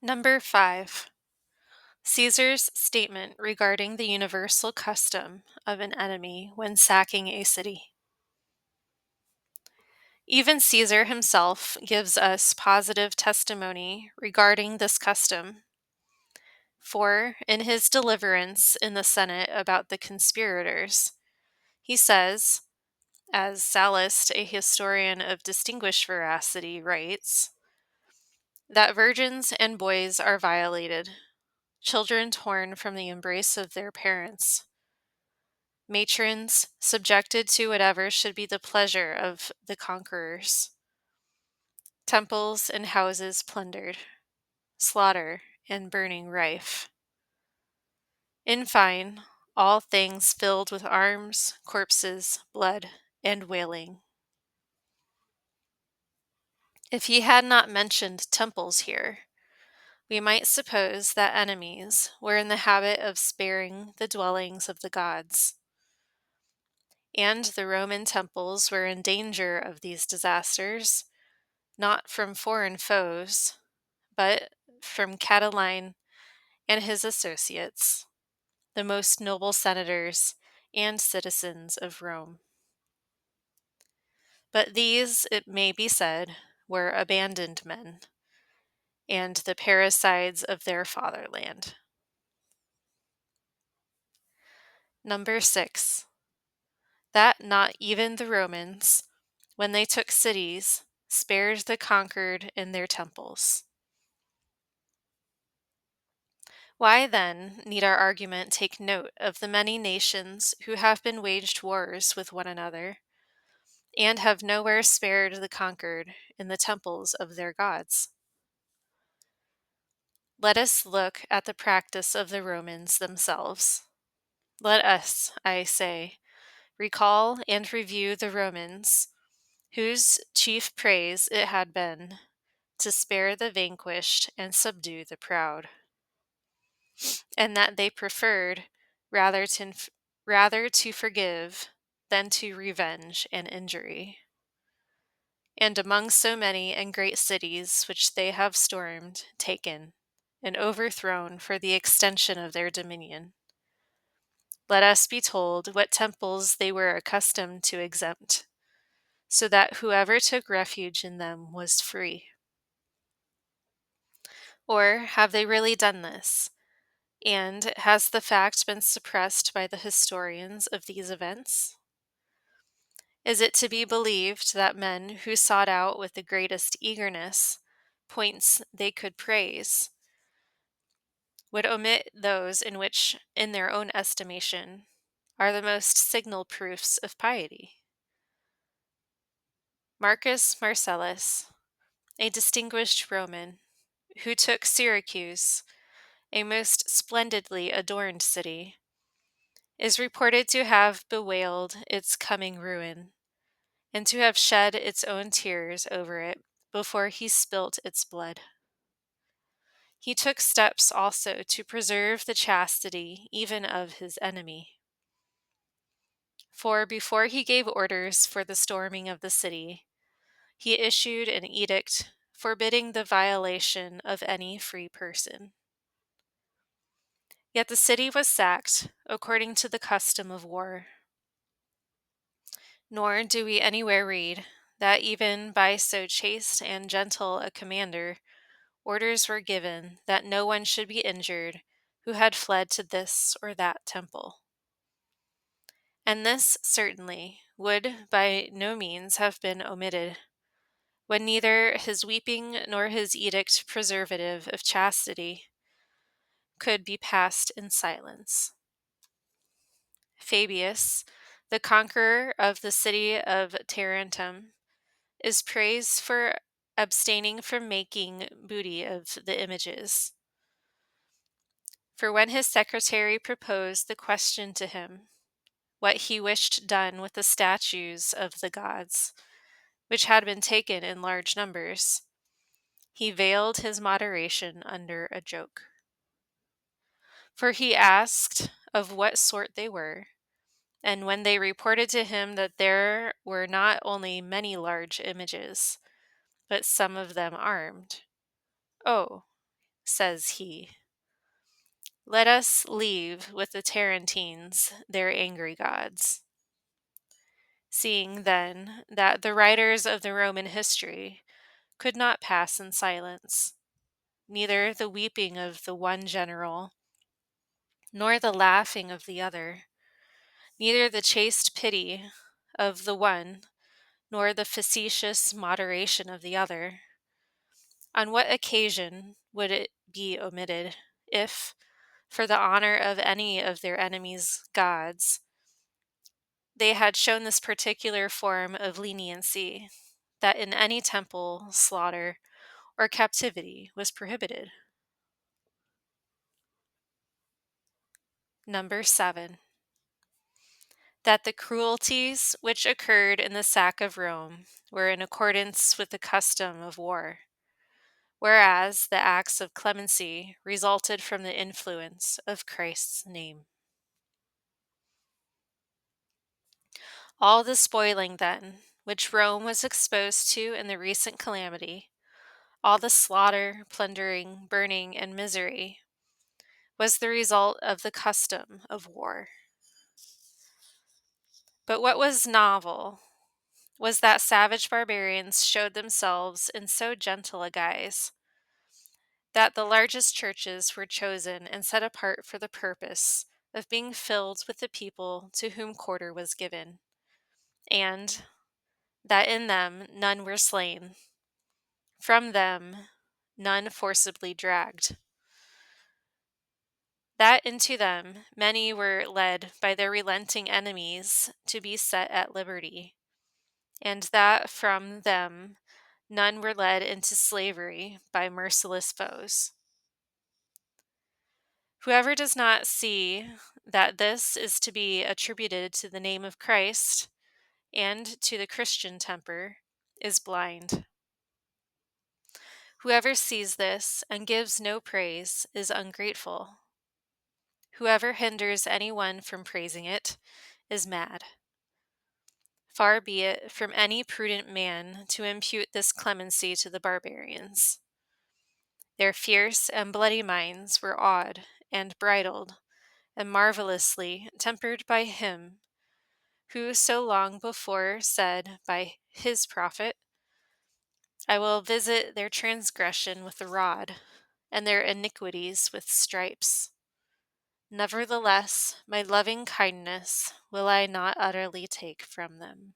Number 5. Caesar's statement regarding the universal custom of an enemy when sacking a city. Even Caesar himself gives us positive testimony regarding this custom. For in his deliverance in the Senate about the conspirators, he says, as Sallust, a historian of distinguished veracity, writes, that virgins and boys are violated, children torn from the embrace of their parents, matrons subjected to whatever should be the pleasure of the conquerors, temples and houses plundered, slaughter and burning rife. In fine, all things filled with arms, corpses, blood, and wailing. If he had not mentioned temples here, we might suppose that enemies were in the habit of sparing the dwellings of the gods, and the Roman temples were in danger of these disasters, not from foreign foes, but from Catiline and his associates, the most noble senators and citizens of Rome. But these, it may be said, were abandoned men, and the parricides of their fatherland. Number 6. That not even the Romans, when they took cities, spared the conquered in their temples. Why, then, need our argument take note of the many nations who have been waged wars with one another, and have nowhere spared the conquered in the temples of their gods? Let us look at the practice of the Romans themselves. Let us, I say, recall and review the Romans, whose chief praise it had been to spare the vanquished and subdue the proud, and that they preferred rather to forgive than to revenge an injury. And among so many and great cities which they have stormed, taken, and overthrown for the extension of their dominion, let us be told what temples they were accustomed to exempt, so that whoever took refuge in them was free. Or have they really done this? And has the fact been suppressed by the historians of these events? Is it to be believed that men who sought out with the greatest eagerness points they could praise would omit those in which, in their own estimation, are the most signal proofs of piety? Marcus Marcellus, a distinguished Roman, who took Syracuse, a most splendidly adorned city, is reported to have bewailed its coming ruin, and to have shed its own tears over it before he spilt its blood. He took steps also to preserve the chastity even of his enemy. For before he gave orders for the storming of the city, he issued an edict forbidding the violation of any free person. Yet the city was sacked according to the custom of war. Nor do we anywhere read that even by so chaste and gentle a commander, orders were given that no one should be injured who had fled to this or that temple. And this, certainly, would by no means have been omitted, when neither his weeping nor his edict preservative of chastity could be passed in silence. Fabius, the conqueror of the city of Tarentum, is praised for abstaining from making booty of the images. For when his secretary proposed the question to him, what he wished done with the statues of the gods, which had been taken in large numbers, he veiled his moderation under a joke. For he asked of what sort they were, and when they reported to him that there were not only many large images, but some of them armed, "Oh," says he. Let us leave with the Tarentines their angry gods. Seeing then that the writers of the Roman history could not pass in silence, neither the weeping of the one general, nor the laughing of the other, neither the chaste pity of the one, nor the facetious moderation of the other. On what occasion would it be omitted, if, for the honor of any of their enemies' gods, they had shown this particular form of leniency, that in any temple slaughter or captivity was prohibited? Number 7. That the cruelties which occurred in the sack of Rome were in accordance with the custom of war, whereas the acts of clemency resulted from the influence of Christ's name. All the spoiling, then, which Rome was exposed to in the recent calamity, all the slaughter, plundering, burning, and misery, was the result of the custom of war. But what was novel was that savage barbarians showed themselves in so gentle a guise that the largest churches were chosen and set apart for the purpose of being filled with the people to whom quarter was given, and that in them none were slain, from them none forcibly dragged, that into them many were led by their relenting enemies to be set at liberty, and that from them none were led into slavery by merciless foes. Whoever does not see that this is to be attributed to the name of Christ and to the Christian temper is blind. Whoever sees this and gives no praise is ungrateful. Whoever hinders anyone from praising it is mad. Far be it from any prudent man to impute this clemency to the barbarians. Their fierce and bloody minds were awed and bridled and marvelously tempered by him who so long before said by his prophet, I will visit their transgression with the rod, and their iniquities with stripes. Nevertheless, my loving kindness will I not utterly take from them.